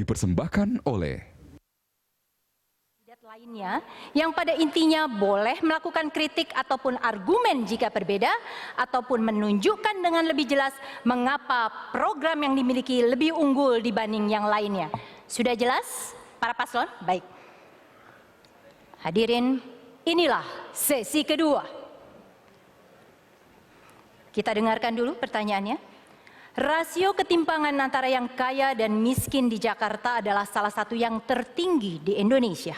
dipersembahkan oleh lainnya yang pada intinya boleh melakukan kritik ataupun argumen jika berbeda ataupun menunjukkan dengan lebih jelas mengapa program yang dimiliki lebih unggul dibanding yang lainnya. Sudah jelas para paslon? Baik. Hadirin, inilah sesi kedua. Kita dengarkan dulu pertanyaannya. Rasio ketimpangan antara yang kaya dan miskin di Jakarta adalah salah satu yang tertinggi di Indonesia.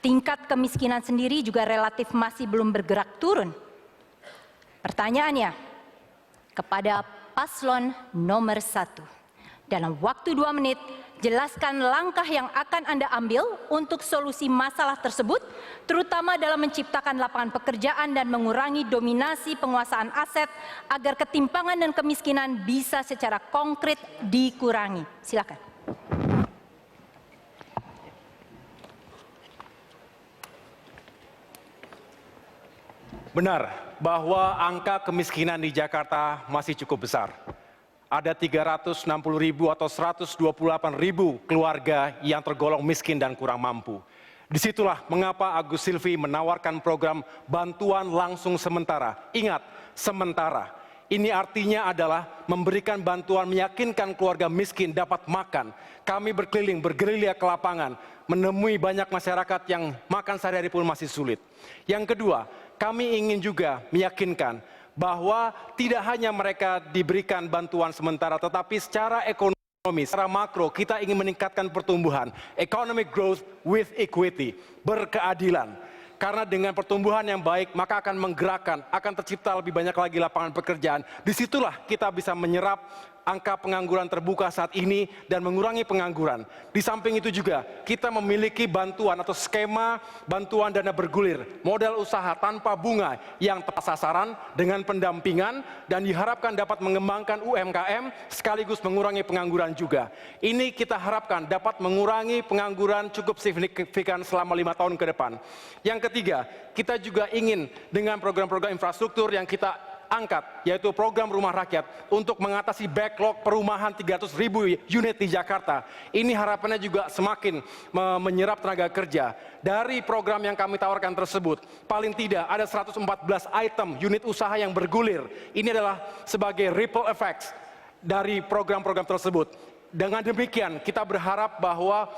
Tingkat kemiskinan sendiri juga relatif masih belum bergerak turun. Pertanyaannya kepada paslon nomor 1. Dalam waktu 2 menit, jelaskan langkah yang akan Anda ambil untuk solusi masalah tersebut, terutama dalam menciptakan lapangan pekerjaan dan mengurangi dominasi penguasaan aset agar ketimpangan dan kemiskinan bisa secara konkret dikurangi. Silakan. Benar bahwa angka kemiskinan di Jakarta masih cukup besar. Ada 360.000 atau 128.000 keluarga yang tergolong miskin dan kurang mampu. Disitulah mengapa Agus Silvi menawarkan program bantuan langsung sementara. Ingat, sementara. Ini artinya adalah memberikan bantuan meyakinkan keluarga miskin dapat makan. Kami berkeliling, bergerilya ke lapangan, menemui banyak masyarakat yang makan sehari-hari pun masih sulit. Yang kedua, kami ingin juga meyakinkan bahwa tidak hanya mereka diberikan bantuan sementara, tetapi secara ekonomi, secara makro, kita ingin meningkatkan pertumbuhan, economic growth with equity, berkeadilan. Karena dengan pertumbuhan yang baik, maka akan menggerakkan, akan tercipta lebih banyak lagi lapangan pekerjaan. Disitulah kita bisa menyerap angka pengangguran terbuka saat ini dan mengurangi pengangguran. Di samping itu juga kita memiliki bantuan atau skema bantuan dana bergulir, modal usaha tanpa bunga yang tepat sasaran dengan pendampingan dan diharapkan dapat mengembangkan UMKM sekaligus mengurangi pengangguran juga. Ini kita harapkan dapat mengurangi pengangguran cukup signifikan selama 5 tahun ke depan. Yang ketiga, kita juga ingin dengan program-program infrastruktur yang kita angkat, yaitu program rumah rakyat untuk mengatasi backlog perumahan 300.000 unit di Jakarta. Ini harapannya juga semakin menyerap tenaga kerja. Dari program yang kami tawarkan tersebut, paling tidak ada 114 item unit usaha yang bergulir. Ini adalah sebagai ripple effects dari program-program tersebut. Dengan demikian, kita berharap bahwa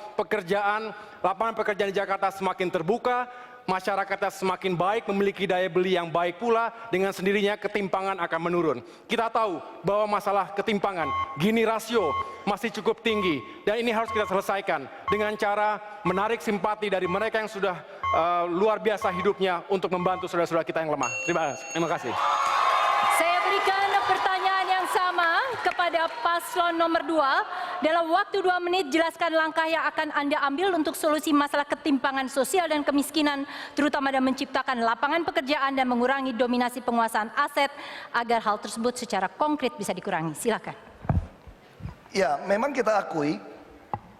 lapangan pekerjaan di Jakarta semakin terbuka, masyarakatnya semakin baik, memiliki daya beli yang baik pula, dengan sendirinya ketimpangan akan menurun. Kita tahu bahwa masalah ketimpangan, Gini rasio masih cukup tinggi, dan ini harus kita selesaikan dengan cara menarik simpati dari mereka yang sudah luar biasa hidupnya untuk membantu saudara-saudara kita yang lemah. Terima kasih. Saya berikan pertanyaan yang sama kepada paslon nomor 2. Dalam waktu 2 menit, jelaskan langkah yang akan Anda ambil untuk solusi masalah ketimpangan sosial dan kemiskinan, terutama dalam menciptakan lapangan pekerjaan dan mengurangi dominasi penguasaan aset agar hal tersebut secara konkret bisa dikurangi. Silakan. Ya, memang kita akui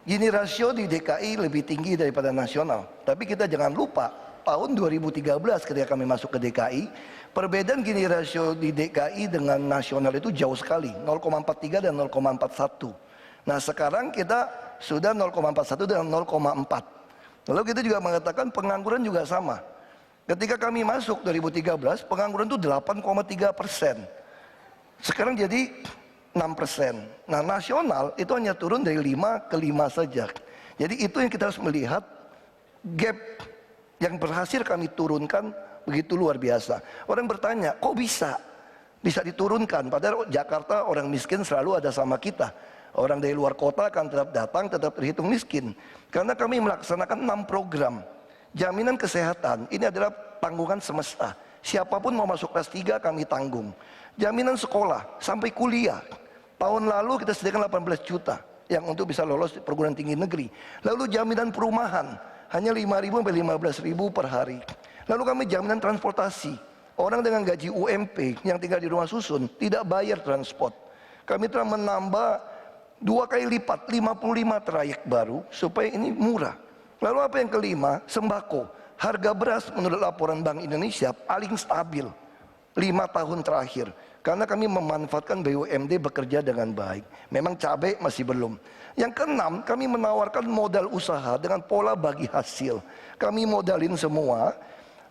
Gini rasio di DKI lebih tinggi daripada nasional. Tapi kita jangan lupa, tahun 2013 ketika kami masuk ke DKI, perbedaan Gini rasio di DKI dengan nasional itu jauh sekali, 0,43 dan 0,41. Nah sekarang kita sudah 0,41 dan 0,4. Lalu kita juga mengatakan pengangguran juga sama. Ketika kami masuk 2013, pengangguran itu 8,3%. Sekarang jadi 6%. Nah nasional itu hanya turun dari 5 ke 5 saja. Jadi itu yang kita harus melihat, gap yang berhasil kami turunkan begitu luar biasa. Orang bertanya, kok bisa diturunkan? Padahal Jakarta orang miskin selalu ada sama kita. Orang dari luar kota akan tetap datang, tetap terhitung miskin. Karena kami melaksanakan 6 program. Jaminan kesehatan, ini adalah tanggungan semesta. Siapapun mau masuk kelas 3 kami tanggung. Jaminan sekolah, sampai kuliah. Tahun lalu kita sediakan 18 juta yang untuk bisa lolos di perguruan tinggi negeri. Lalu jaminan perumahan, hanya 5.000 sampai 15.000 per hari. Lalu kami jaminan transportasi. Orang dengan gaji UMP yang tinggal di rumah susun tidak bayar transport. Kami telah menambah 2 kali lipat, 55 trayek baru supaya ini murah. Lalu apa yang kelima? Sembako. Harga beras menurut laporan Bank Indonesia paling stabil. 5 tahun terakhir. Karena kami memanfaatkan BUMD bekerja dengan baik. Memang cabai masih belum. Yang keenam, kami menawarkan modal usaha dengan pola bagi hasil. Kami modalin semua,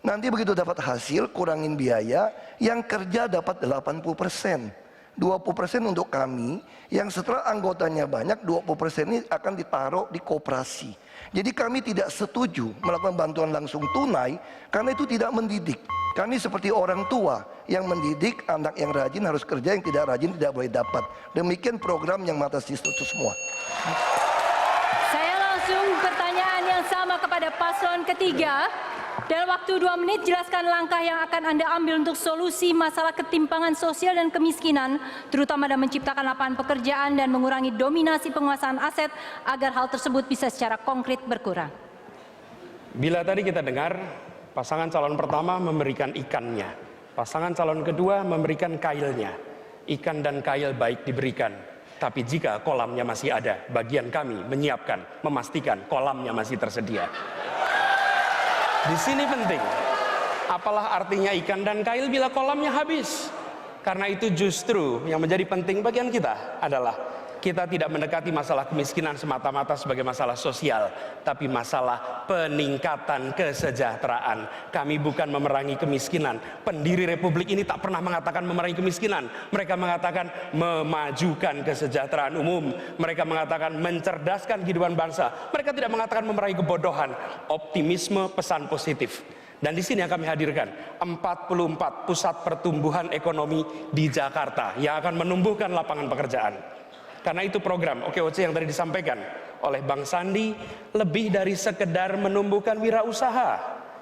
nanti begitu dapat hasil, kurangin biaya, yang kerja dapat 80%. 20% untuk kami, yang setelah anggotanya banyak, 20% ini akan ditaruh di koperasi. Jadi kami tidak setuju melakukan bantuan langsung tunai, karena itu tidak mendidik. Kami seperti orang tua yang mendidik anak yang rajin harus kerja, yang tidak rajin tidak boleh dapat. Demikian program yang mengatasi itu semua. Saya langsung pertanyaan yang sama kepada paslon ketiga. Dalam waktu 2 menit, jelaskan langkah yang akan Anda ambil untuk solusi masalah ketimpangan sosial dan kemiskinan, terutama dalam menciptakan lapangan pekerjaan dan mengurangi dominasi penguasaan aset agar hal tersebut bisa secara konkret berkurang. Bila tadi kita dengar, pasangan calon pertama memberikan ikannya, pasangan calon kedua memberikan kailnya. Ikan dan kail baik diberikan, tapi jika kolamnya masih ada, bagian kami menyiapkan, memastikan kolamnya masih tersedia. Di sini penting, apalah artinya ikan dan kail bila kolamnya habis? Karena itu justru yang menjadi penting bagian kita adalah kita tidak mendekati masalah kemiskinan semata-mata sebagai masalah sosial, tapi masalah peningkatan kesejahteraan. Kami bukan memerangi kemiskinan. Pendiri Republik ini tak pernah mengatakan memerangi kemiskinan. Mereka mengatakan memajukan kesejahteraan umum. Mereka mengatakan mencerdaskan kehidupan bangsa. Mereka tidak mengatakan memerangi kebodohan. Optimisme, pesan positif. Dan di sini yang kami hadirkan 44 pusat pertumbuhan ekonomi di Jakarta yang akan menumbuhkan lapangan pekerjaan. Karena itu program OKOC yang tadi disampaikan oleh Bang Sandi lebih dari sekedar menumbuhkan wirausaha.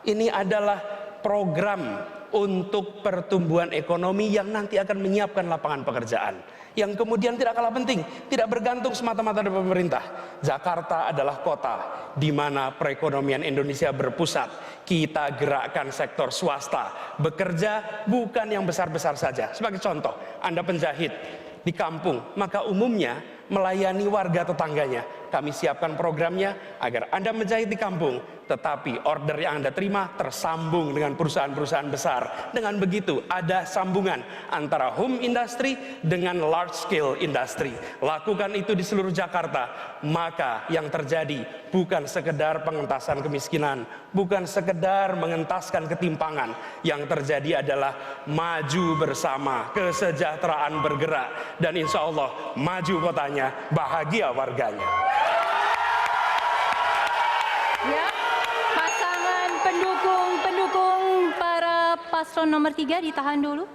Ini adalah program untuk pertumbuhan ekonomi yang nanti akan menyiapkan lapangan pekerjaan. Yang kemudian tidak kalah penting, tidak bergantung semata-mata dari pemerintah. Jakarta adalah kota di mana perekonomian Indonesia berpusat. Kita gerakkan sektor swasta, bekerja bukan yang besar-besar saja. Sebagai contoh, Anda penjahit di kampung, maka umumnya melayani warga tetangganya. Kami siapkan programnya agar Anda menjahit di kampung, tetapi order yang Anda terima tersambung dengan perusahaan-perusahaan besar. Dengan begitu ada sambungan antara home industry dengan large scale industry. Lakukan itu di seluruh Jakarta, maka yang terjadi bukan sekedar pengentasan kemiskinan, bukan sekedar mengentaskan ketimpangan. Yang terjadi adalah maju bersama, kesejahteraan bergerak, dan insya Allah maju kotanya, bahagia warganya. Ya, pasangan pendukung para paslon nomor 3 ditahan dulu.